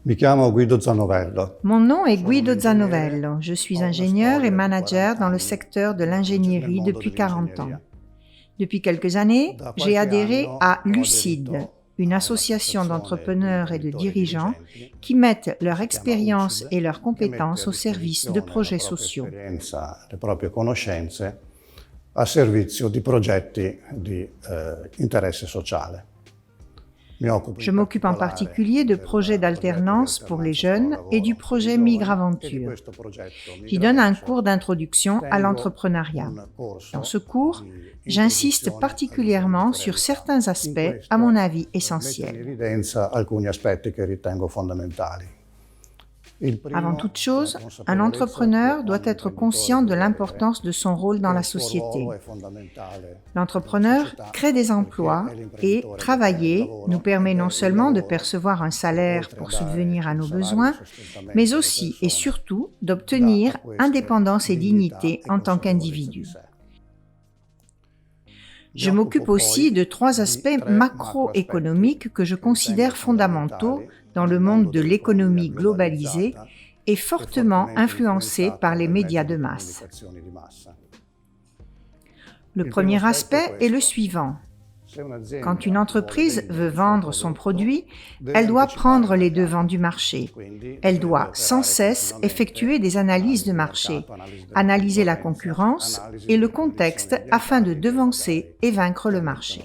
Mi chiamo Guido Zanovello. Mon nom est Guido Zanovello. Je suis ingénieur et manager dans le secteur de l'ingénierie depuis 40 ans. Depuis quelques années, j'ai adhéré à Lucide, une association d'entrepreneurs et de dirigeants qui mettent leur expérience et leurs compétences au service de projets sociaux. Le proprie conoscenze a servizio di progetti di interesse sociale. Je m'occupe en particulier de projets d'alternance pour les jeunes et du projet Migraventure. J'y donne un cours d'introduction à l'entrepreneuriat. Dans ce cours, j'insiste particulièrement sur certains aspects, à mon avis, essentiels. Avant toute chose, un entrepreneur doit être conscient de l'importance de son rôle dans la société. L'entrepreneur crée des emplois et travailler nous permet non seulement de percevoir un salaire pour subvenir à nos besoins, mais aussi et surtout d'obtenir indépendance et dignité en tant qu'individu. Je m'occupe aussi de 3 aspects macroéconomiques que je considère fondamentaux dans le monde de l'économie globalisée et fortement influencée par les médias de masse. Le premier aspect est le suivant. Quand une entreprise veut vendre son produit, elle doit prendre les devants du marché. Elle doit sans cesse effectuer des analyses de marché, analyser la concurrence et le contexte afin de devancer et vaincre le marché.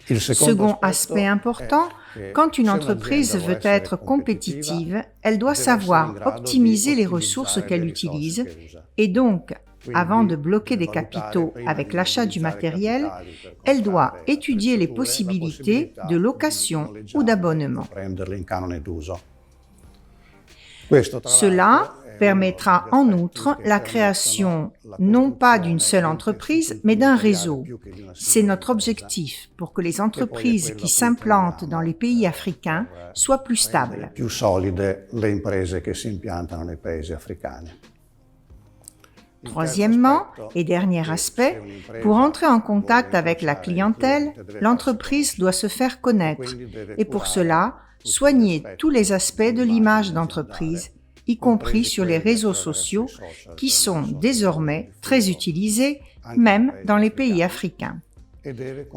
Second aspect important, quand une entreprise veut être compétitive, elle doit savoir optimiser les ressources qu'elle utilise et donc, avant de bloquer des capitaux avec l'achat du matériel, elle doit étudier les possibilités de location ou d'abonnement. Cela permettra en outre la création non pas d'une seule entreprise, mais d'un réseau. C'est notre objectif pour que les entreprises qui s'implantent dans les pays africains soient plus stables. Troisièmement, et dernier aspect, pour entrer en contact avec la clientèle, l'entreprise doit se faire connaître et pour cela, soigner tous les aspects de l'image d'entreprise, y compris sur les réseaux sociaux qui sont désormais très utilisés, même dans les pays africains.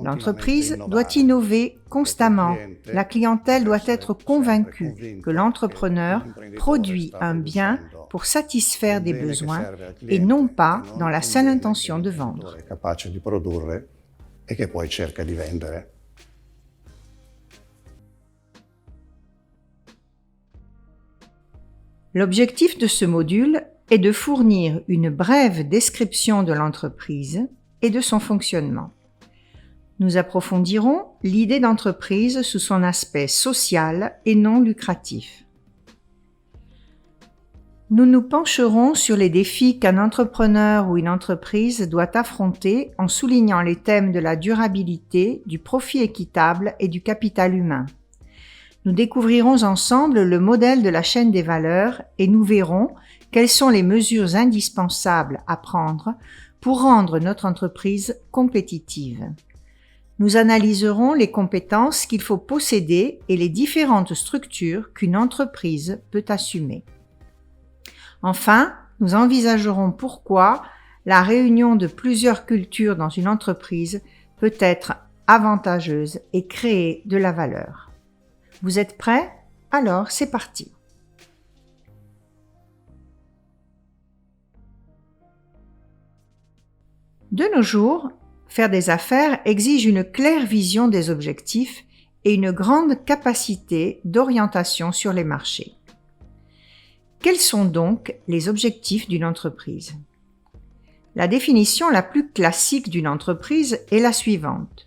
L'entreprise doit innover constamment. La clientèle doit être convaincue que l'entrepreneur produit un bien pour satisfaire des besoins et non pas dans la seule intention de vendre. L'objectif de ce module est de fournir une brève description de l'entreprise et de son fonctionnement. Nous approfondirons l'idée d'entreprise sous son aspect social et non lucratif. Nous nous pencherons sur les défis qu'un entrepreneur ou une entreprise doit affronter en soulignant les thèmes de la durabilité, du profit équitable et du capital humain. Nous découvrirons ensemble le modèle de la chaîne des valeurs et nous verrons quelles sont les mesures indispensables à prendre pour rendre notre entreprise compétitive. Nous analyserons les compétences qu'il faut posséder et les différentes structures qu'une entreprise peut assumer. Enfin, nous envisagerons pourquoi la réunion de plusieurs cultures dans une entreprise peut être avantageuse et créer de la valeur. Vous êtes prêts? Alors, c'est parti. De nos jours, faire des affaires exige une claire vision des objectifs et une grande capacité d'orientation sur les marchés. Quels sont donc les objectifs d'une entreprise? La définition la plus classique d'une entreprise est la suivante.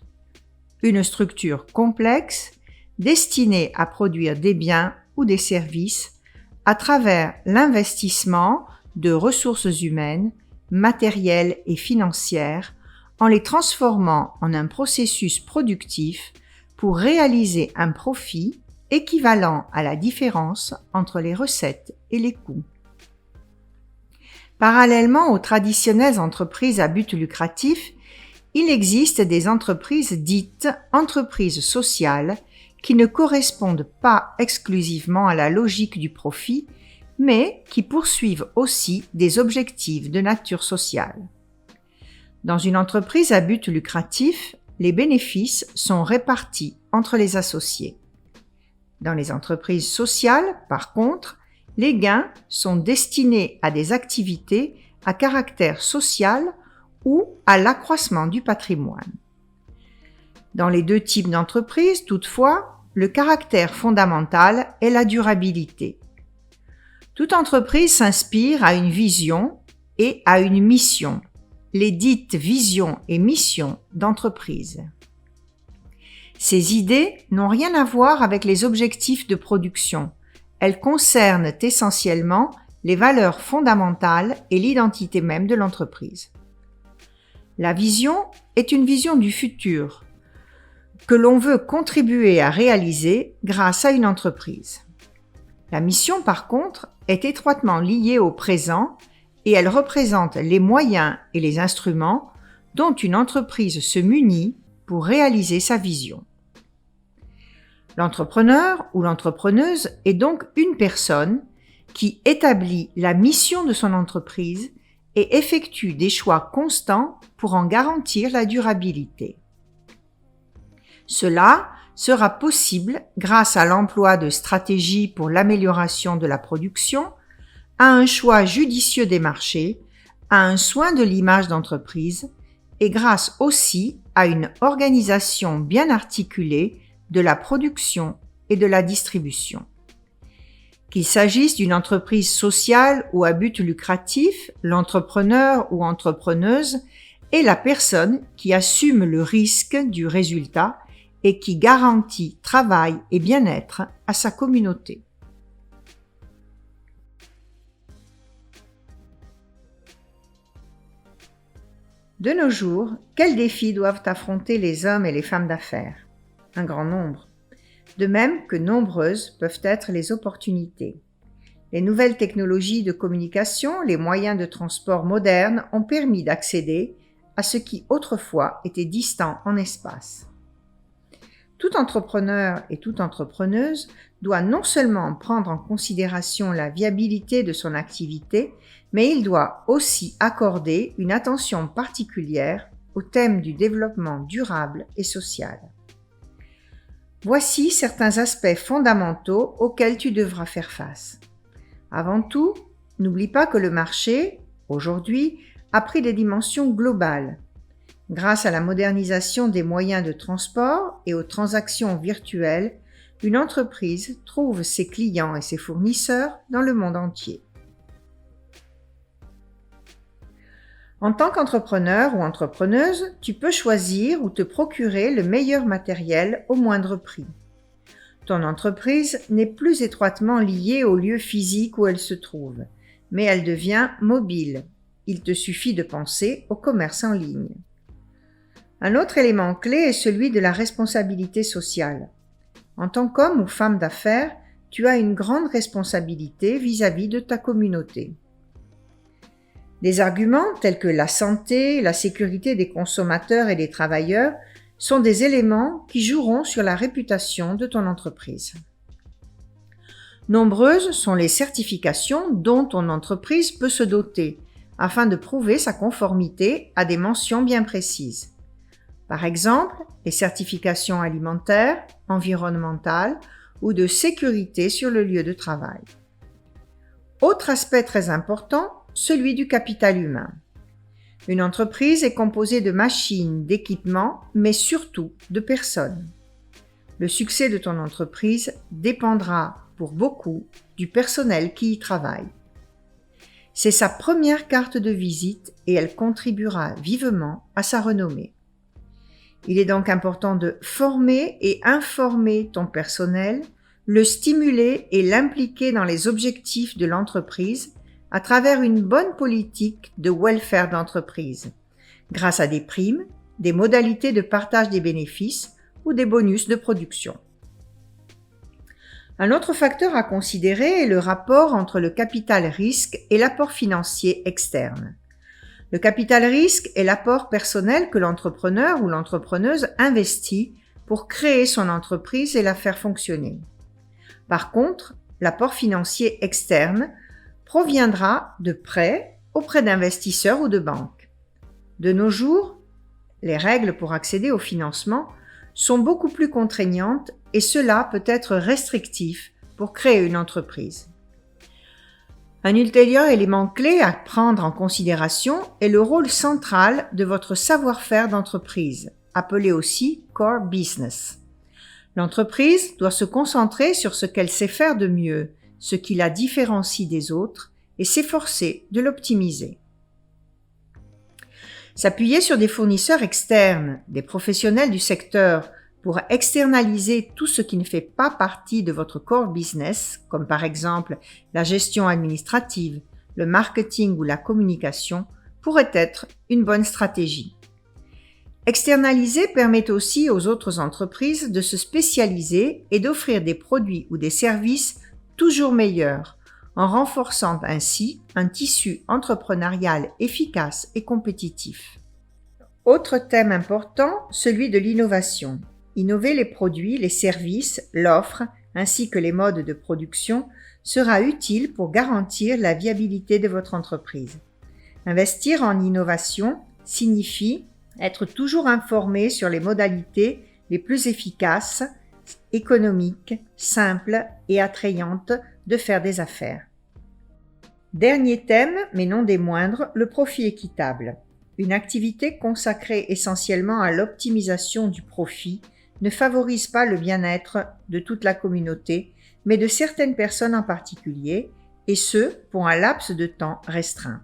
Une structure complexe destinée à produire des biens ou des services à travers l'investissement de ressources humaines, matérielles et financières en les transformant en un processus productif pour réaliser un profit équivalent à la différence entre les recettes et les coûts. Parallèlement aux traditionnelles entreprises à but lucratif, il existe des entreprises dites entreprises sociales qui ne correspondent pas exclusivement à la logique du profit, mais qui poursuivent aussi des objectifs de nature sociale. Dans une entreprise à but lucratif, les bénéfices sont répartis entre les associés. Dans les entreprises sociales, par contre, les gains sont destinés à des activités à caractère social ou à l'accroissement du patrimoine. Dans les deux types d'entreprises, toutefois, le caractère fondamental est la durabilité. Toute entreprise s'inspire à une vision et à une mission, les dites visions et missions d'entreprise. Ces idées n'ont rien à voir avec les objectifs de production. Elles concernent essentiellement les valeurs fondamentales et l'identité même de l'entreprise. La vision est une vision du futur que l'on veut contribuer à réaliser grâce à une entreprise. La mission, par contre, est étroitement liée au présent et elle représente les moyens et les instruments dont une entreprise se munit pour réaliser sa vision. L'entrepreneur ou l'entrepreneuse est donc une personne qui établit la mission de son entreprise et effectue des choix constants pour en garantir la durabilité. Cela sera possible grâce à l'emploi de stratégies pour l'amélioration de la production, à un choix judicieux des marchés, à un soin de l'image d'entreprise et grâce aussi à une organisation bien articulée de la production et de la distribution. Qu'il s'agisse d'une entreprise sociale ou à but lucratif, l'entrepreneur ou entrepreneuse est la personne qui assume le risque du résultat et qui garantit travail et bien-être à sa communauté. De nos jours, quels défis doivent affronter les hommes et les femmes d'affaires ? Un grand nombre. De même que nombreuses peuvent être les opportunités. Les nouvelles technologies de communication, les moyens de transport modernes ont permis d'accéder à ce qui autrefois était distant en espace. Tout entrepreneur et toute entrepreneuse doit non seulement prendre en considération la viabilité de son activité, mais il doit aussi accorder une attention particulière au thème du développement durable et social. Voici certains aspects fondamentaux auxquels tu devras faire face. Avant tout, n'oublie pas que le marché, aujourd'hui, a pris des dimensions globales. Grâce à la modernisation des moyens de transport et aux transactions virtuelles, une entreprise trouve ses clients et ses fournisseurs dans le monde entier. En tant qu'entrepreneur ou entrepreneuse, tu peux choisir ou te procurer le meilleur matériel au moindre prix. Ton entreprise n'est plus étroitement liée au lieu physique où elle se trouve, mais elle devient mobile. Il te suffit de penser au commerce en ligne. Un autre élément clé est celui de la responsabilité sociale. En tant qu'homme ou femme d'affaires, tu as une grande responsabilité vis-à-vis de ta communauté. Des arguments tels que la santé, la sécurité des consommateurs et des travailleurs sont des éléments qui joueront sur la réputation de ton entreprise. Nombreuses sont les certifications dont ton entreprise peut se doter afin de prouver sa conformité à des mentions bien précises. Par exemple, les certifications alimentaires, environnementales ou de sécurité sur le lieu de travail. Autre aspect très important, celui du capital humain. Une entreprise est composée de machines, d'équipements, mais surtout de personnes. Le succès de ton entreprise dépendra pour beaucoup du personnel qui y travaille. C'est sa première carte de visite et elle contribuera vivement à sa renommée. Il est donc important de former et informer ton personnel, le stimuler et l'impliquer dans les objectifs de l'entreprise à travers une bonne politique de welfare d'entreprise, grâce à des primes, des modalités de partage des bénéfices ou des bonus de production. Un autre facteur à considérer est le rapport entre le capital risque et l'apport financier externe. Le capital risque est l'apport personnel que l'entrepreneur ou l'entrepreneuse investit pour créer son entreprise et la faire fonctionner. Par contre, l'apport financier externe proviendra de prêts auprès d'investisseurs ou de banques. De nos jours, les règles pour accéder au financement sont beaucoup plus contraignantes et cela peut être restrictif pour créer une entreprise. Un ultérieur élément clé à prendre en considération est le rôle central de votre savoir-faire d'entreprise, appelé aussi core business. L'entreprise doit se concentrer sur ce qu'elle sait faire de mieux, ce qui la différencie des autres, et s'efforcer de l'optimiser. S'appuyer sur des fournisseurs externes, des professionnels du secteur, pour externaliser tout ce qui ne fait pas partie de votre core business, comme par exemple la gestion administrative, le marketing ou la communication, pourrait être une bonne stratégie. Externaliser permet aussi aux autres entreprises de se spécialiser et d'offrir des produits ou des services toujours meilleurs, en renforçant ainsi un tissu entrepreneurial efficace et compétitif. Autre thème important, celui de l'innovation. Innover les produits, les services, l'offre, ainsi que les modes de production sera utile pour garantir la viabilité de votre entreprise. Investir en innovation signifie être toujours informé sur les modalités les plus efficaces, économiques, simples et attrayantes de faire des affaires. Dernier thème, mais non des moindres, le profit équitable. Une activité consacrée essentiellement à l'optimisation du profit ne favorise pas le bien-être de toute la communauté, mais de certaines personnes en particulier, et ce, pour un laps de temps restreint.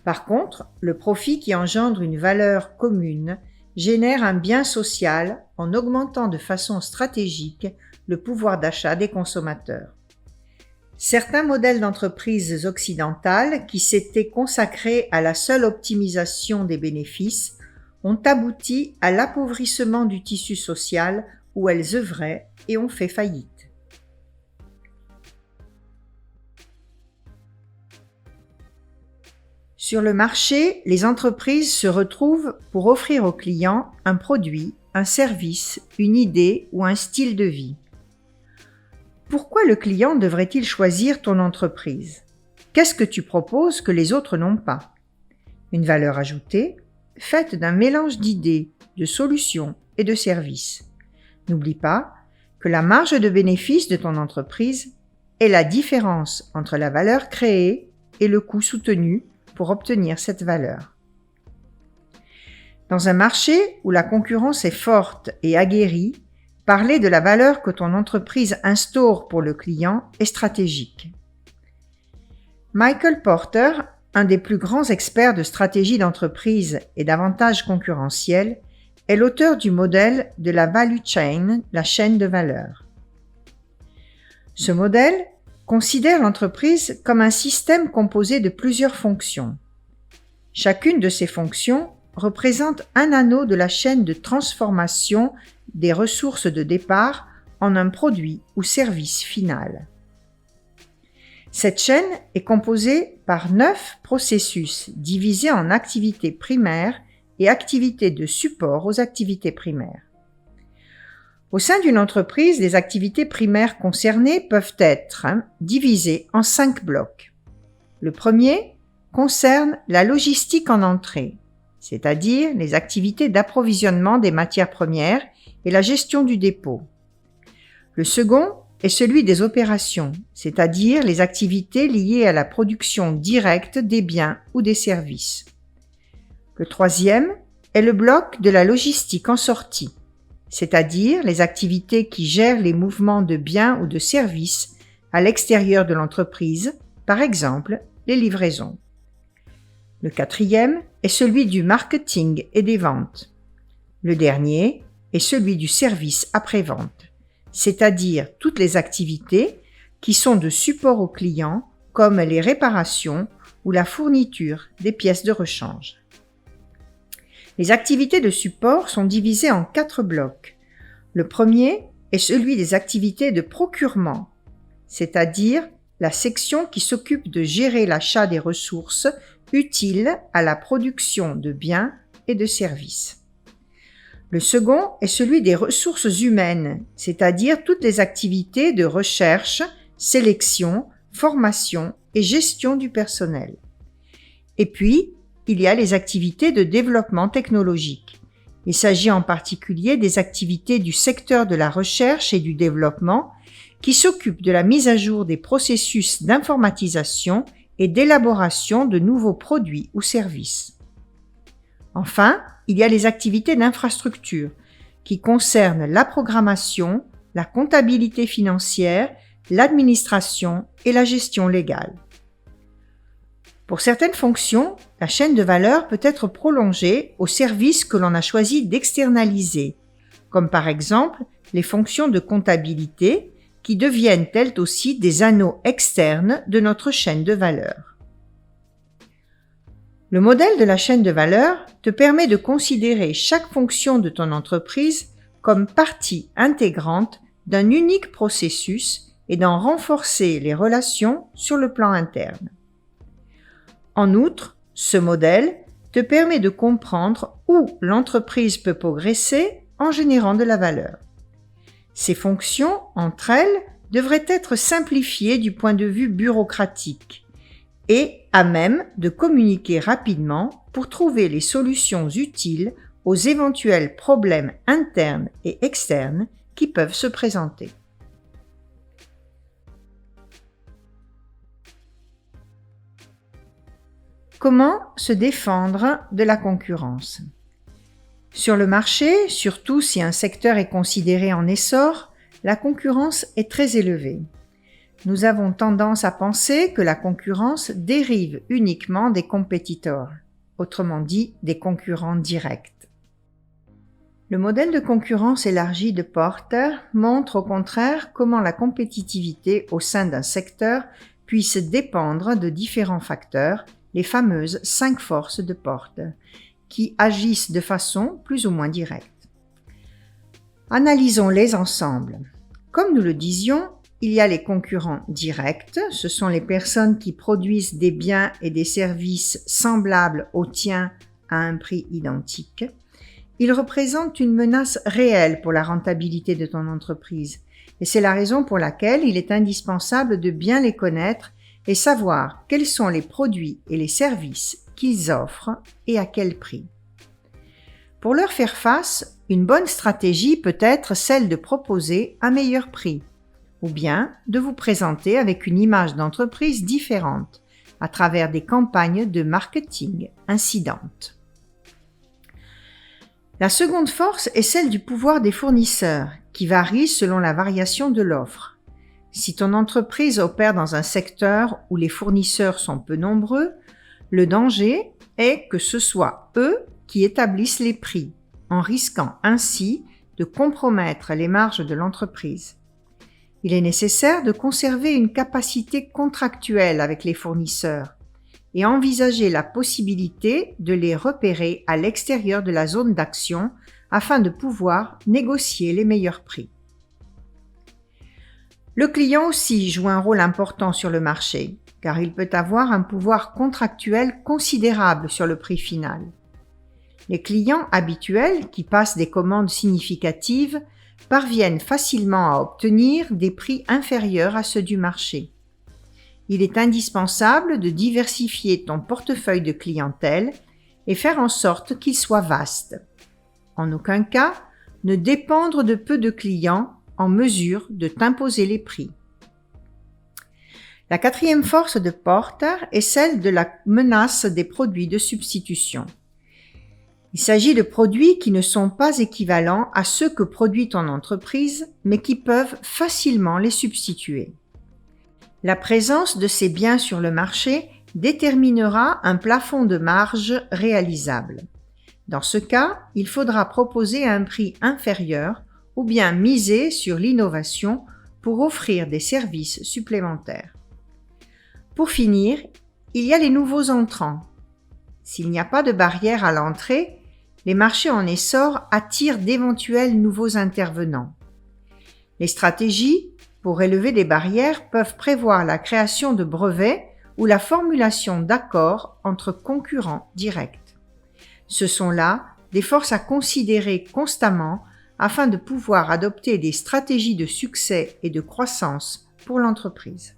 Par contre, le profit qui engendre une valeur commune génère un bien social en augmentant de façon stratégique le pouvoir d'achat des consommateurs. Certains modèles d'entreprises occidentales qui s'étaient consacrés à la seule optimisation des bénéfices ont abouti à l'appauvrissement du tissu social où elles œuvraient et ont fait faillite. Sur le marché, les entreprises se retrouvent pour offrir aux clients un produit, un service, une idée ou un style de vie. Pourquoi le client devrait-il choisir ton entreprise? Qu'est-ce que tu proposes que les autres n'ont pas? Une valeur ajoutée, faite d'un mélange d'idées, de solutions et de services. N'oublie pas que la marge de bénéfice de ton entreprise est la différence entre la valeur créée et le coût soutenu pour obtenir cette valeur. Dans un marché où la concurrence est forte et aguerrie, parler de la valeur que ton entreprise instaure pour le client est stratégique. Michael Porter, un des plus grands experts de stratégie d'entreprise et d'avantages concurrentiels, est l'auteur du modèle de la value chain, la chaîne de valeur. Ce modèle considère l'entreprise comme un système composé de plusieurs fonctions. Chacune de ces fonctions représente un anneau de la chaîne de transformation des ressources de départ en un produit ou service final. Cette chaîne est composée par 9 processus divisés en activités primaires et activités de support aux activités primaires. Au sein d'une entreprise, les activités primaires concernées peuvent être divisées en 5 blocs. Le premier concerne la logistique en entrée, c'est-à-dire les activités d'approvisionnement des matières premières et la gestion du dépôt. Le second est celui des opérations, c'est-à-dire les activités liées à la production directe des biens ou des services. Le troisième est le bloc de la logistique en sortie, c'est-à-dire les activités qui gèrent les mouvements de biens ou de services à l'extérieur de l'entreprise, par exemple les livraisons. Le quatrième est celui du marketing et des ventes. Le dernier est celui du service après-vente, c'est-à-dire toutes les activités qui sont de support aux clients, comme les réparations ou la fourniture des pièces de rechange. Les activités de support sont divisées en 4 blocs. Le premier est celui des activités de procurement, c'est-à-dire la section qui s'occupe de gérer l'achat des ressources utiles à la production de biens et de services. Le second est celui des ressources humaines, c'est-à-dire toutes les activités de recherche, sélection, formation et gestion du personnel. Et puis, il y a les activités de développement technologique. Il s'agit en particulier des activités du secteur de la recherche et du développement qui s'occupent de la mise à jour des processus d'informatisation et d'élaboration de nouveaux produits ou services. Enfin, il y a les activités d'infrastructure qui concernent la programmation, la comptabilité financière, l'administration et la gestion légale. Pour certaines fonctions, la chaîne de valeur peut être prolongée aux services que l'on a choisi d'externaliser, comme par exemple les fonctions de comptabilité qui deviennent elles aussi des anneaux externes de notre chaîne de valeur. Le modèle de la chaîne de valeur te permet de considérer chaque fonction de ton entreprise comme partie intégrante d'un unique processus et d'en renforcer les relations sur le plan interne. En outre, ce modèle te permet de comprendre où l'entreprise peut progresser en générant de la valeur. Ces fonctions, entre elles, devraient être simplifiées du point de vue bureaucratique et à même de communiquer rapidement pour trouver les solutions utiles aux éventuels problèmes internes et externes qui peuvent se présenter. Comment se défendre de la concurrence ? Sur le marché, surtout si un secteur est considéré en essor, la concurrence est très élevée. Nous avons tendance à penser que la concurrence dérive uniquement des compétiteurs, autrement dit des concurrents directs. Le modèle de concurrence élargie de Porter montre au contraire comment la compétitivité au sein d'un secteur puisse dépendre de différents facteurs, les fameuses 5 forces de Porter, qui agissent de façon plus ou moins directe. Analysons-les ensemble. Comme nous le disions, il y a les concurrents directs, ce sont les personnes qui produisent des biens et des services semblables aux tiens à un prix identique. Ils représentent une menace réelle pour la rentabilité de ton entreprise et c'est la raison pour laquelle il est indispensable de bien les connaître et savoir quels sont les produits et les services qu'ils offrent et à quel prix. Pour leur faire face, une bonne stratégie peut être celle de proposer un meilleur prix, ou bien de vous présenter avec une image d'entreprise différente à travers des campagnes de marketing incidentes. La seconde force est celle du pouvoir des fournisseurs, qui varie selon la variation de l'offre. Si ton entreprise opère dans un secteur où les fournisseurs sont peu nombreux, le danger est que ce soit eux qui établissent les prix, en risquant ainsi de compromettre les marges de l'entreprise. Il est nécessaire de conserver une capacité contractuelle avec les fournisseurs et envisager la possibilité de les repérer à l'extérieur de la zone d'action afin de pouvoir négocier les meilleurs prix. Le client aussi joue un rôle important sur le marché, car il peut avoir un pouvoir contractuel considérable sur le prix final. Les clients habituels qui passent des commandes significatives parviennent facilement à obtenir des prix inférieurs à ceux du marché. Il est indispensable de diversifier ton portefeuille de clientèle et faire en sorte qu'il soit vaste. En aucun cas, ne dépendre de peu de clients en mesure de t'imposer les prix. La quatrième force de Porter est celle de la menace des produits de substitution. Il s'agit de produits qui ne sont pas équivalents à ceux que produit ton entreprise, mais qui peuvent facilement les substituer. La présence de ces biens sur le marché déterminera un plafond de marge réalisable. Dans ce cas, il faudra proposer un prix inférieur ou bien miser sur l'innovation pour offrir des services supplémentaires. Pour finir, il y a les nouveaux entrants. S'il n'y a pas de barrière à l'entrée, les marchés en essor attirent d'éventuels nouveaux intervenants. Les stratégies pour élever des barrières peuvent prévoir la création de brevets ou la formulation d'accords entre concurrents directs. Ce sont là des forces à considérer constamment afin de pouvoir adopter des stratégies de succès et de croissance pour l'entreprise.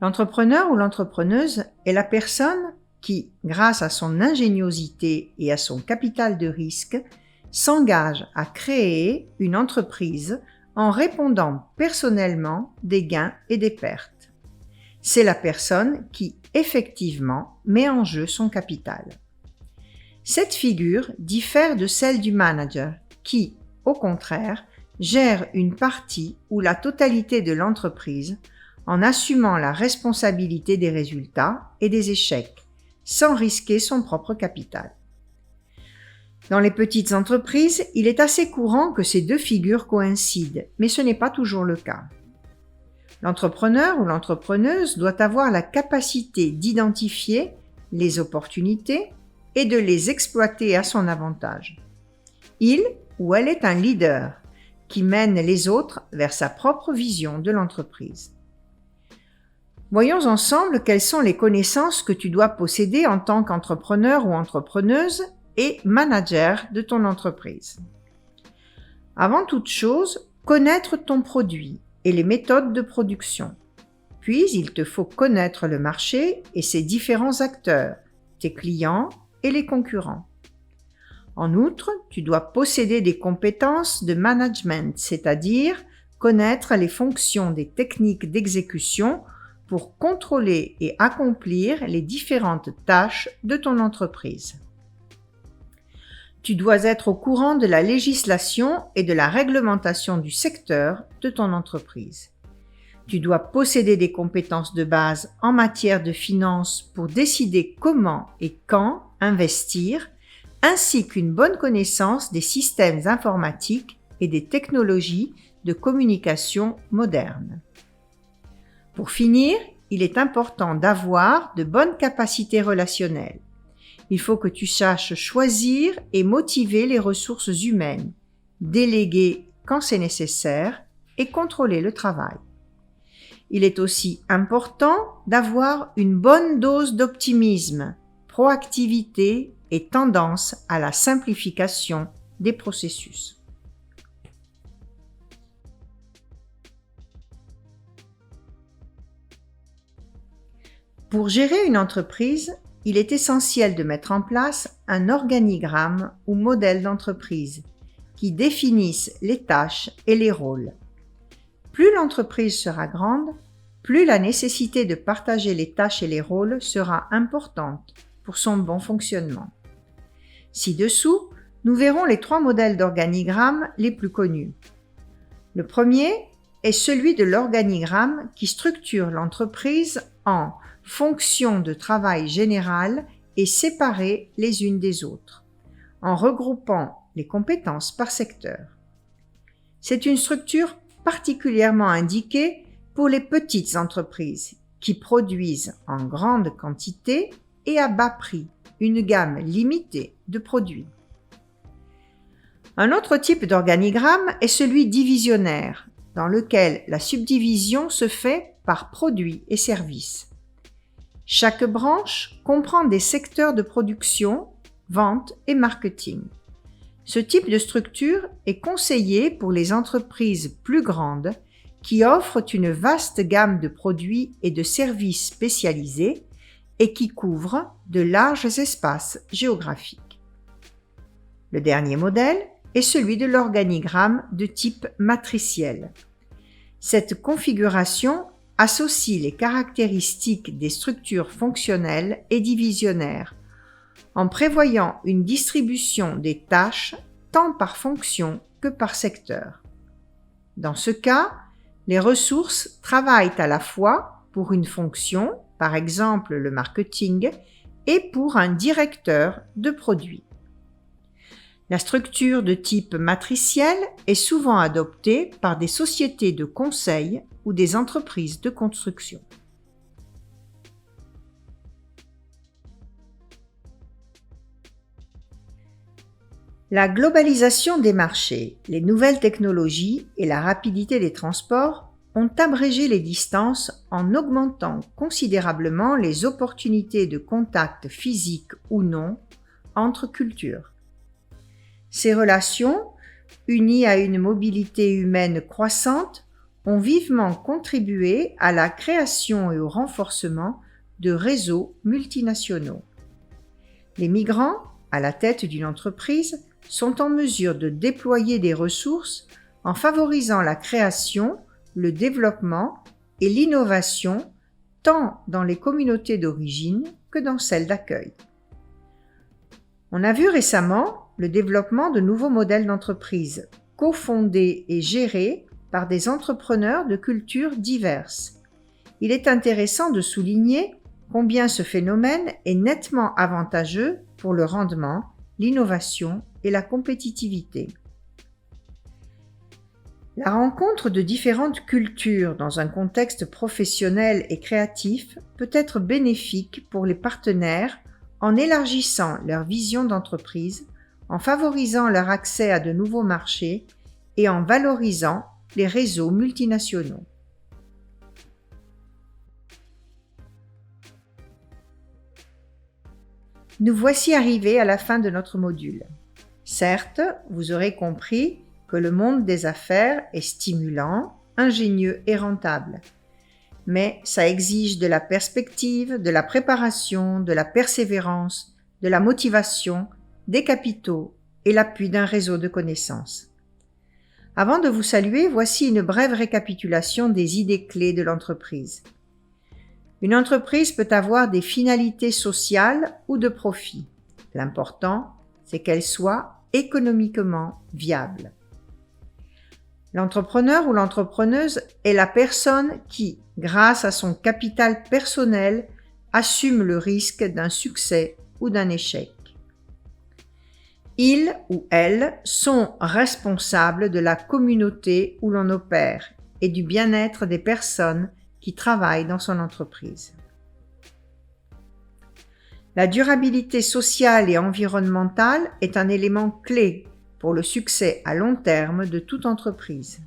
L'entrepreneur ou l'entrepreneuse est la personne qui, grâce à son ingéniosité et à son capital de risque, s'engage à créer une entreprise en répondant personnellement des gains et des pertes. C'est la personne qui, effectivement, met en jeu son capital. Cette figure diffère de celle du manager qui, au contraire, gère une partie ou la totalité de l'entreprise en assumant la responsabilité des résultats et des échecs, sans risquer son propre capital. Dans les petites entreprises, il est assez courant que ces deux figures coïncident, mais ce n'est pas toujours le cas. L'entrepreneur ou l'entrepreneuse doit avoir la capacité d'identifier les opportunités et de les exploiter à son avantage. Il ou elle est un leader qui mène les autres vers sa propre vision de l'entreprise. Voyons ensemble quelles sont les connaissances que tu dois posséder en tant qu'entrepreneur ou entrepreneuse et manager de ton entreprise. Avant toute chose, connaître ton produit et les méthodes de production. Puis, il te faut connaître le marché et ses différents acteurs, tes clients et les concurrents. En outre, tu dois posséder des compétences de management, c'est-à-dire connaître les fonctions des techniques d'exécution pour contrôler et accomplir les différentes tâches de ton entreprise. Tu dois être au courant de la législation et de la réglementation du secteur de ton entreprise. Tu dois posséder des compétences de base en matière de finances pour décider comment et quand investir, ainsi qu'une bonne connaissance des systèmes informatiques et des technologies de communication modernes. Pour finir, il est important d'avoir de bonnes capacités relationnelles. Il faut que tu saches choisir et motiver les ressources humaines, déléguer quand c'est nécessaire et contrôler le travail. Il est aussi important d'avoir une bonne dose d'optimisme, proactivité et tendance à la simplification des processus. Pour gérer une entreprise, il est essentiel de mettre en place un organigramme ou modèle d'entreprise qui définisse les tâches et les rôles. Plus l'entreprise sera grande, plus la nécessité de partager les tâches et les rôles sera importante pour son bon fonctionnement. Ci-dessous, nous verrons les 3 modèles d'organigramme les plus connus. Le premier est celui de l'organigramme qui structure l'entreprise en fonctions de travail générales et séparées les unes des autres, en regroupant les compétences par secteur. C'est une structure particulièrement indiquée pour les petites entreprises qui produisent en grande quantité et à bas prix une gamme limitée de produits. Un autre type d'organigramme est celui divisionnaire, dans lequel la subdivision se fait par produits et services. Chaque branche comprend des secteurs de production, vente et marketing. Ce type de structure est conseillé pour les entreprises plus grandes qui offrent une vaste gamme de produits et de services spécialisés et qui couvrent de larges espaces géographiques. Le dernier modèle est celui de l'organigramme de type matriciel. Cette configuration associe les caractéristiques des structures fonctionnelles et divisionnaires, en prévoyant une distribution des tâches tant par fonction que par secteur. Dans ce cas, les ressources travaillent à la fois pour une fonction, par exemple le marketing, et pour un directeur de produit. La structure de type matriciel est souvent adoptée par des sociétés de conseil ou des entreprises de construction. La globalisation des marchés, les nouvelles technologies et la rapidité des transports ont abrégé les distances en augmentant considérablement les opportunités de contact physique ou non entre cultures. Ces relations, unies à une mobilité humaine croissante, ont vivement contribué à la création et au renforcement de réseaux multinationaux. Les migrants, à la tête d'une entreprise, sont en mesure de déployer des ressources en favorisant la création, le développement et l'innovation tant dans les communautés d'origine que dans celles d'accueil. On a vu récemment le développement de nouveaux modèles d'entreprise, cofondés et gérés par des entrepreneurs de cultures diverses. Il est intéressant de souligner combien ce phénomène est nettement avantageux pour le rendement, l'innovation et la compétitivité. La rencontre de différentes cultures dans un contexte professionnel et créatif peut être bénéfique pour les partenaires en élargissant leur vision d'entreprise, en favorisant leur accès à de nouveaux marchés et en valorisant les réseaux multinationaux. Nous voici arrivés à la fin de notre module. Certes, vous aurez compris que le monde des affaires est stimulant, ingénieux et rentable. Mais ça exige de la perspective, de la préparation, de la persévérance, de la motivation, des capitaux et l'appui d'un réseau de connaissances. Avant de vous saluer, voici une brève récapitulation des idées clés de l'entreprise. Une entreprise peut avoir des finalités sociales ou de profit. L'important, c'est qu'elle soit économiquement viable. L'entrepreneur ou l'entrepreneuse est la personne qui, grâce à son capital personnel, assume le risque d'un succès ou d'un échec. Ils ou elles sont responsables de la communauté où l'on opère et du bien-être des personnes qui travaillent dans son entreprise. La durabilité sociale et environnementale est un élément clé pour le succès à long terme de toute entreprise.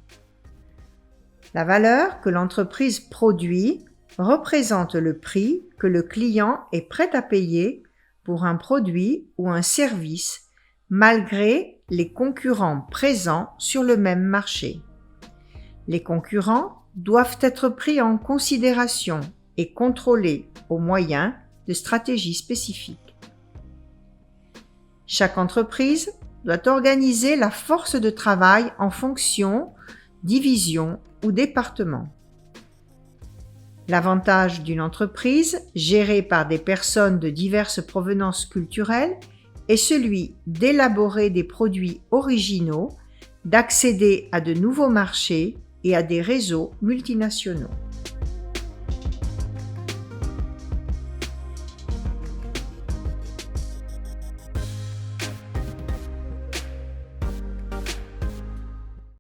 La valeur que l'entreprise produit représente le prix que le client est prêt à payer pour un produit ou un service malgré les concurrents présents sur le même marché. Les concurrents doivent être pris en considération et contrôlés au moyen de stratégies spécifiques. Chaque entreprise doit organiser la force de travail en fonction, division ou département. L'avantage d'une entreprise gérée par des personnes de diverses provenances culturelles est celui d'élaborer des produits originaux, d'accéder à de nouveaux marchés et à des réseaux multinationaux.